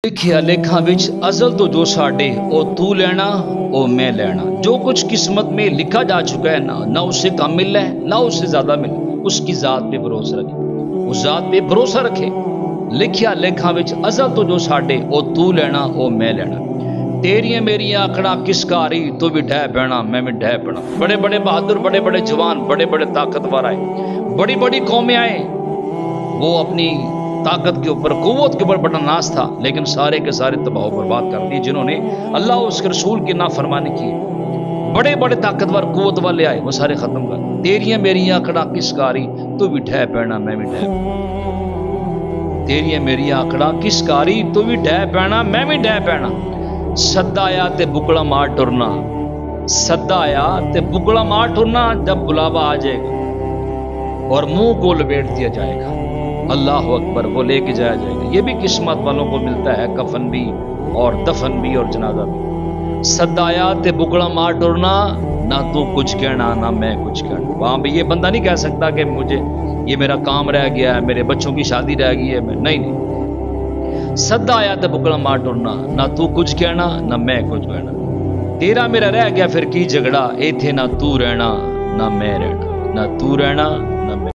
लिखिया लेखा विच अजल तो जो साडे ओ तू लेना ओ मैं लेना। जो कुछ किस्मत में लिखा जा चुका है ना उससे कम मिला है ना उससे ज्यादा मिला। उसकी जात पे भरोसा रखे, उस जात पे भरोसा रखे। लिखिया लेखा विच अजल तो जो साडे ओ तू लेना ओ मैं लेना। तेरिया मेरिया आंकड़ा किसकारी तो भी ढह पैना मैं भी ढह पैना। बड़े बड़े बहादुर, बड़े बड़े जवान, बड़े बड़े ताकतवर आए, बड़ी बड़ी कौमें आए, वो अपनी ताकत के ऊपर, कुव्वत के ऊपर बड़ा नाज था, लेकिन सारे के सारे तबाह बर्बाद कर दिए जिन्होंने अल्लाह उसके रसूल की नाफरमानी की। बड़े बड़े ताकतवर कुव्वत वाले आए, वो सारे खत्म कर। तेरिया मेरिया आंकड़ा किसकारी तो भी ढह पैना मैं भी ढह पैना। तेरिया मेरिया आंकड़ा किसकारी तो भी ढह पैना मैं भी ढह पैना। सद्दा आया ते बुकड़ा मार टुरना, सद्दा आया ते बुकड़ा मार टुरना। जब बुलावा आ जाएगा और मुंह को लपेट दिया जाएगा, अल्लाह अकबर, वो लेके जाया जाएगा। ये भी किस्मत वालों को मिलता है, कफन भी और दफन भी और जनाजा भी। सदाया ते बुकड़ा मार टुरना, ना तू कुछ कहना ना मैं कुछ कहना। वहां भी ये बंदा नहीं कह सकता कि मुझे ये मेरा काम रह गया है, मेरे बच्चों की शादी रह गई है, मैं नहीं। सदाया ते बुकड़ा मार टुरना, ना तू कुछ कहना ना मैं कुछ कहना। तेरा मेरा रह गया फिर की झगड़ा, ए थे ना तू रहना ना मैं रहना, ना तू रहना ना मैं।